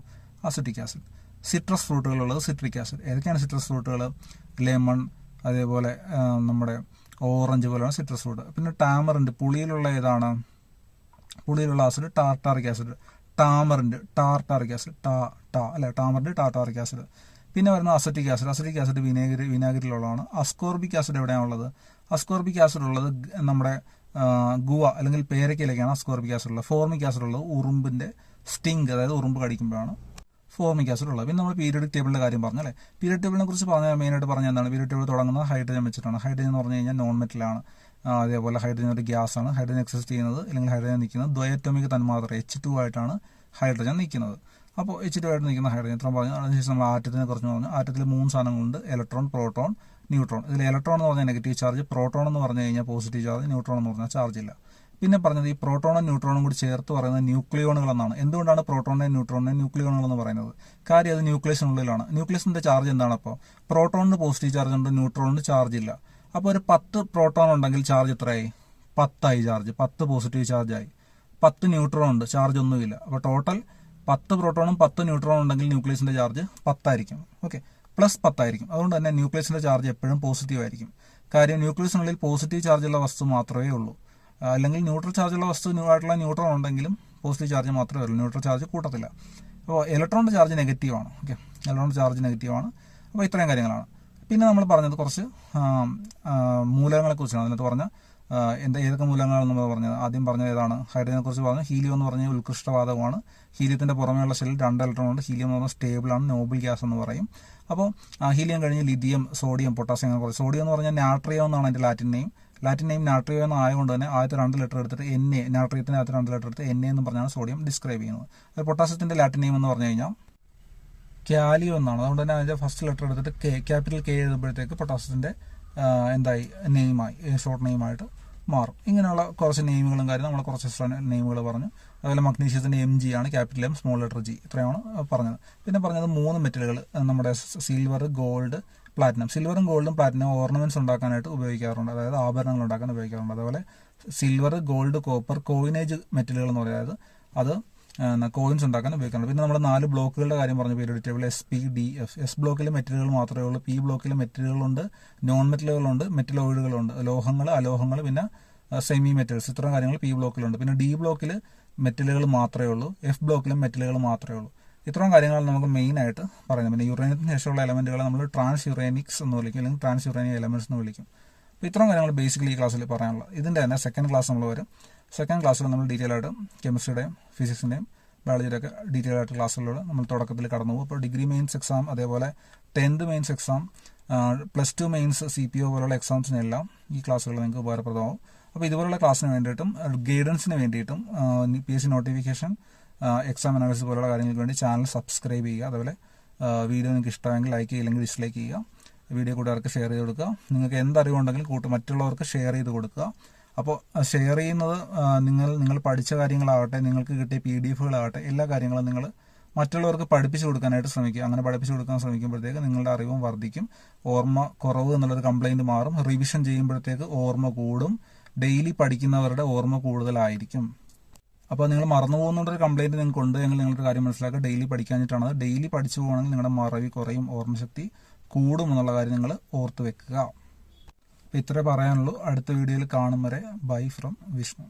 അസിറ്റിക് ആസിഡ്. സിട്രസ് ഫ്രൂട്ടുകളുള്ളത് സിട്രിക് ആസിഡ്. ഏതൊക്കെയാണ് സിട്രസ് ഫ്രൂട്ടുകൾ, ലെമൺ, അതേപോലെ നമ്മുടെ ഓറഞ്ച് പോലെയാണ് സിട്രസ് ഫ്രൂട്ട്. പിന്നെ ടാമറിൻഡ്, പുളിയിലുള്ള ഏതാണ്, പുളിയിലുള്ള acid tartaric acid. Tartaric acid, അല്ലെ, ടാമറിൻഡ് ടാർട്ടാറിക് ആസിഡ്. പിന്നെ വരുന്ന അസറ്റിക് ആസിഡ് വിനാഗിരിയിലുള്ളതാണ്. അസ്കോർബിക് ആസിഡ് എവിടെയാണുള്ളത്, അസ്കോർബിക് ആസിഡ് ഉള്ളത് നമ്മുടെ ഗുവ അല്ലെങ്കിൽ പേരയ്ക്കയിലേക്കാണ് അസ്കോർബിക് ആസിഡ് ഉള്ളത്. ഫോർമിക് ആസിഡ് ഉള്ളത് ഉറുമ്പിന്റെ സ്റ്റിങ്, അതായത് ഉറുമ്പ് കടിക്കുമ്പോഴാണ് ഫോർമിക് ആസിഡ് ഉള്ളത്. പിന്നെ നമ്മൾ പീരിയോഡിക് ടേബിളിന്റെ കാര്യം പറഞ്ഞു അല്ലേ. പീരിയോഡിക് ടേബിളിനെ കുറിച്ച് മെയിനായിട്ട് പറഞ്ഞ എന്താണ്, പീരിയോഡിക് ടേബിൾ തുടങ്ങുന്നത് ഹൈഡ്രജൻ വെച്ചിട്ടാണ്. ഹൈഡ്രജൻ എന്ന് പറഞ്ഞു കഴിഞ്ഞാൽ നോൺ മെറ്റലാണ്. അതേപോലെ ഹൈഡ്രജൻ ഒരു ഗ്യാസ് ആണ്. ഹൈഡ്രജൻ എക്സിസ്റ്റ് ചെയ്യുന്നത് അല്ലെങ്കിൽ ഹൈഡ്രജൻ നിൽക്കുന്നത് ദ്വയറ്റോമിക് തന്മാത്ര H2 ആയിട്ടാണ് ഹൈഡ്രജൻ നിൽക്കുന്നത്. അപ്പോൾ H2 ആയിട്ട് നിൽക്കുന്ന ഹൈഡ്രജൻ ഇത്ര പറഞ്ഞു. അതിനുശേഷം നമ്മൾ ആറ്റത്തിനെ കുറിച്ച് പറഞ്ഞു. ആറ്റത്തിൽ 3 സാധനങ്ങളുണ്ട്, ഇലക്ട്രോൺ, പ്രോട്ടോൺ, ന്യൂട്രോൺ. ഇതിൽ ഇലക്ട്രോൺ എന്ന് പറഞ്ഞാൽ നെഗറ്റീവ് ചാർജ്, പ്രോട്ടോൺ എന്ന് പറഞ്ഞു കഴിഞ്ഞാൽ പോസിറ്റീവ് ചാർജ്, ന്യൂട്രോൺ എന്ന് പറഞ്ഞാൽ ചാർജ് ഇല്ല. പിന്നെ പറഞ്ഞത് ഈ പ്രോട്ടോണും ന്യൂട്രോണും കൂടി ചേർത്ത് പറയുന്നത് ന്യൂക്ലിയോണുകൾ എന്നാണ്. എന്തുകൊണ്ടാണ് പ്രോട്ടോണിനെയും ന്യൂട്രോണിനെയും ന്യൂക്ലിയോണുകൾ എന്ന് പറയുന്നത്, കാര്യം അത് ന്യൂക്ലിയസിനുള്ളിലാണ്. ന്യൂക്ലിയസിന്റെ ചാർജ് എന്താണ്, അപ്പോൾ പ്രോട്ടോണിന് പോസിറ്റീവ് ചാർജ് ഉണ്ട്, ന്യൂട്രോണിന് ചാർജ് ഇല്ല. അപ്പോൾ ഒരു 10 പ്രോട്ടോൺ ഉണ്ടെങ്കിൽ ചാർജ് എത്രയായി, 10 ചാർജ്, 10 പോസിറ്റീവ് ചാർജായി. 10 ന്യൂട്രോൺ ഉണ്ട്, ചാർജ് ഒന്നുമില്ല. അപ്പോൾ ടോട്ടൽ 10 പ്രോട്ടോണും 10 ന്യൂട്രോണും ഉണ്ടെങ്കിൽ ന്യൂക്ലിയസിന്റെ ചാർജ് 10 ആയിരിക്കും. ഓക്കെ, പ്ലസ് 10 ആയിരിക്കും. അതുകൊണ്ട് തന്നെ ന്യൂക്ലിയസിന്റെ ചാർജ് എപ്പോഴും പോസിറ്റീവ് ആയിരിക്കും. കാര്യം ന്യൂക്ലിയസിനുള്ളിൽ പോസിറ്റീവ് ചാർജുള്ള വസ്തു മാത്രമേ ഉള്ളൂ. അല്ലെങ്കിൽ ന്യൂട്രൽ ചാർജുള്ള വസ്തു ആയിട്ടുള്ള ന്യൂട്രോൺ ഉണ്ടെങ്കിലും പോസിറ്റീവ് ചാർജ് മാത്രമേ ഉള്ളൂ, ന്യൂട്രൽ ചാർജ് കൂട്ടത്തില്ല. അപ്പോൾ ഇലക്ട്രോണിന്റെ ചാർജ് നെഗറ്റീവാണ്. ഓക്കെ, ഇലക്ട്രോണിന്റെ ചാർജ് നെഗറ്റീവാണ്. അപ്പോൾ ഇത്രയും കാര്യങ്ങളാണ്. പിന്നെ നമ്മൾ പറഞ്ഞത് കുറച്ച് മൂലകങ്ങളെ കുറിച്ചാണ്. അതിനകത്ത് പറഞ്ഞ ഏതൊക്കെ മൂലകങ്ങളാണ് നമ്മൾ പറഞ്ഞത്. ആദ്യം പറഞ്ഞത് ഏതാണ്, ഹൈഡ്രജനെ കുറിച്ച് പറഞ്ഞു. ഹീലിയം എന്ന് പറഞ്ഞാൽ ഉത്കൃഷ്ടവാതകമാണ്. ഹീലിയത്തിന്റെ പുറമേയുള്ള ഷെല്ലിൽ 2 ഇലക്ട്രോൺ ഉണ്ട്. ഹീലിയം എന്ന് പറഞ്ഞാൽ സ്റ്റേബിളാണ്, നോബിൾ ഗ്യാസ് എന്ന് പറയും. അപ്പോൾ ഹീലിയം കഴിഞ്ഞ് ലിഥിയം, സോഡിയം, പൊട്ടാസ്യം അങ്ങനെ കുറച്ച്. സോഡിയം എന്ന് പറഞ്ഞാൽ നാട്രിയം എന്നാണ് അതിന്റെ ലാറ്റിൻ നെയിം നാട്രിയം എന്ന് ആയതുകൊണ്ട് തന്നെ ആദ്യത്തെ 2 ലെറ്റർ എടുത്തിട്ട് NA, നാട്രിയത്തിന്റെ ആദ്യത്തെ 2 ലെറ്റർ എടുത്ത് NA എന്ന് പറഞ്ഞാണ് സോഡിയം ഡിസ്ക്രൈബ് ചെയ്യുന്നത്. അത് പൊട്ടാസ്യത്തിന്റെ ലാറ്റിൻ നെയിം എന്ന് പറഞ്ഞു കഴിഞ്ഞാൽ കാലിയം എന്നാണ്. അതുകൊണ്ട് തന്നെ അതിന്റെ ഫസ്റ്റ് ലെറ്റർ എടുത്തിട്ട് ക്യാപിറ്റൽ K എഴുതുമ്പോഴത്തേക്ക് പൊട്ടാസ്യത്തിന്റെ നെയിമായി, ഷോർട്ട് നെയിമായിട്ട് മാറും. ഇങ്ങനെയുള്ള കുറച്ച് നെയിമുകളും കാര്യം നമ്മൾ കുറച്ച് എക്സ്ട്രാ നെയിമുകൾ പറഞ്ഞു. അതുപോലെ മഗ്നീഷ്യത്തിന്റെ MG ആണ്, capital M, small letter G. ഇത്രയാണ് പറഞ്ഞത്. പിന്നെ പറഞ്ഞത് 3 മെറ്റലുകൾ, നമ്മുടെ സിൽവർ, ഗോൾഡ്, പ്ലാറ്റിനം. സിൽവറും ഗോൾഡും പ്ലാറ്റിനം ഓർണമെന്റ്സ് ഉണ്ടാക്കാനായിട്ട് ഉപയോഗിക്കാറുണ്ട്, അതായത് ആഭരണങ്ങൾ ഉണ്ടാക്കാൻ ഉപയോഗിക്കാറുണ്ട്. അതുപോലെ സിൽവർ, ഗോൾഡ്, കോപ്പർ കോയിനേജ് മെറ്റലുകൾ എന്ന് പറയുന്നത് അത് കോയിൻസ് ഉണ്ടാക്കാൻ ഉപയോഗിക്കാറുണ്ട്. പിന്നെ നമ്മൾ 4 ബ്ലോക്കുകളുടെ കാര്യം പറഞ്ഞു periodic table. SP, DF. S ബ്ലോക്കിൽ മെറ്റലുകൾ മാത്രമേ ഉള്ളൂ. P ബ്ലോക്കിൽ മെറ്റലുകളുണ്ട്, നോൺ മെറ്റലുകളുണ്ട്, മെറ്റലോയിഡുകളുണ്ട്, ലോഹങ്ങൾ, അലോഹങ്ങൾ, പിന്നെ സെമി മെറ്റൽസ്. ഇത്തരം കാര്യങ്ങൾ P ബ്ലോക്കിലുണ്ട്. പിന്നെ D ബ്ലോക്കിൽ മെറ്റലുകൾ മാത്രമേ ഉള്ളൂ. F ബ്ലോക്കിലും മെറ്റലുകൾ മാത്രമേ ഉള്ളൂ. ഇത്രയും കാര്യങ്ങൾ നമുക്ക് മെയിൻ ആയിട്ട് പറയുന്നത്. പിന്നെ യുറേനിയത്തിന് ശേഷമുള്ള എലമെന്റുകളെ നമ്മൾ ട്രാൻസ് യുറേനിക്സ് എന്ന് വിളിക്കും, അല്ലെങ്കിൽ ട്രാൻസ് യുറേനിയ എലമെന്റ്സ് എന്ന് വിളിക്കും. അപ്പോൾ ഇത്രയും കാര്യങ്ങൾ ബേസിക്കലി ഈ ക്ലാസ്സിൽ പറയാനുള്ളത്. ഇതിന്റെ തന്നെ സെക്കൻഡ് ക്ലാസ് നമ്മൾ വരും. സെക്കൻഡ് ക്ലാസ്സിൽ നമ്മൾ ഡീറ്റെയിൽ ആയിട്ട് കെമിസ്ട്രിയുടെയും ഫിസിക്സിന്റെയും ബയോളജിയുടെ ഒക്കെ ഡീറ്റെയിൽ ആയിട്ട് ക്ലാസ്സിലൂടെ നമ്മൾ തുടക്കത്തിൽ കടന്നു പോകും. അപ്പോൾ ഡിഗ്രി മെയിൻസ് എക്സാം, അതേപോലെ 10th mains exam, +2 mains, CPO പോലുള്ള എക്സാംസിനെല്ലാം ഈ ക്ലാസ്സുകൾ നിങ്ങൾക്ക് ഉപകാരപ്രദമാവും. അപ്പോൾ ഇതുപോലുള്ള ക്ലാസ്സിന് വേണ്ടിയിട്ടും ഗൈഡൻസിന് വേണ്ടിയിട്ടും PSC നോട്ടിഫിക്കേഷൻ, എക്സാം അനാലിസിസ് പോലുള്ള കാര്യങ്ങൾക്ക് വേണ്ടി ചാനൽ സബ്സ്ക്രൈബ് ചെയ്യുക. അതുപോലെ വീഡിയോ നിങ്ങൾക്ക് ഇഷ്ടമെങ്കിൽ ലൈക്ക് ചെയ്യില്ലെങ്കിൽ ഡിസ്ലൈക്ക് ചെയ്യുക. വീഡിയോ കൂട്ടുകാർക്ക് ഷെയർ ചെയ്ത് കൊടുക്കുക. നിങ്ങൾക്ക് എന്തറിവുണ്ടെങ്കിലും മറ്റുള്ളവർക്ക് ഷെയർ ചെയ്ത് കൊടുക്കുക. അപ്പോൾ ഷെയർ ചെയ്യുന്നത് നിങ്ങൾ പഠിച്ച കാര്യങ്ങളാകട്ടെ, നിങ്ങൾക്ക് കിട്ടിയ PDF-കളാകട്ടെ, എല്ലാ കാര്യങ്ങളും നിങ്ങൾ മറ്റുള്ളവർക്ക് പഠിപ്പിച്ചു കൊടുക്കാനായിട്ട് ശ്രമിക്കുക. അങ്ങനെ പഠിപ്പിച്ചു കൊടുക്കാൻ ശ്രമിക്കുമ്പോഴത്തേക്ക് നിങ്ങളുടെ അറിവും വർദ്ധിക്കും, ഓർമ്മ കുറവ് എന്നുള്ളൊരു കംപ്ലൈൻറ്റ് മാറും, റിവിഷൻ ചെയ്യുമ്പോഴത്തേക്ക് ഓർമ്മ കൂടും, ഡെയിലി പഠിക്കുന്നവരുടെ ഓർമ്മ കൂടുതലായിരിക്കും. അപ്പോൾ നിങ്ങൾ മറന്നു പോകുന്നൊരു കംപ്ലൈൻറ്റ് നിങ്ങൾക്ക് ഉണ്ട് എങ്കിൽ നിങ്ങളൊരു കാര്യം മനസ്സിലാക്കുക, ഡെയിലി പഠിക്കാനായിട്ടാണ്. ഡെയിലി പഠിച്ചു പോകുകയാണെങ്കിൽ നിങ്ങളുടെ മറവി കുറയും, ഓർമ്മശക്തി കൂടും എന്നുള്ള കാര്യം നിങ്ങൾ ഓർത്ത് വെക്കുക. അപ്പോൾ ഇത്രേ പറയാനുള്ളൂ. അടുത്ത വീഡിയോയിൽ കാണും വരെ ബൈ ഫ്രം വിഷ്ണു.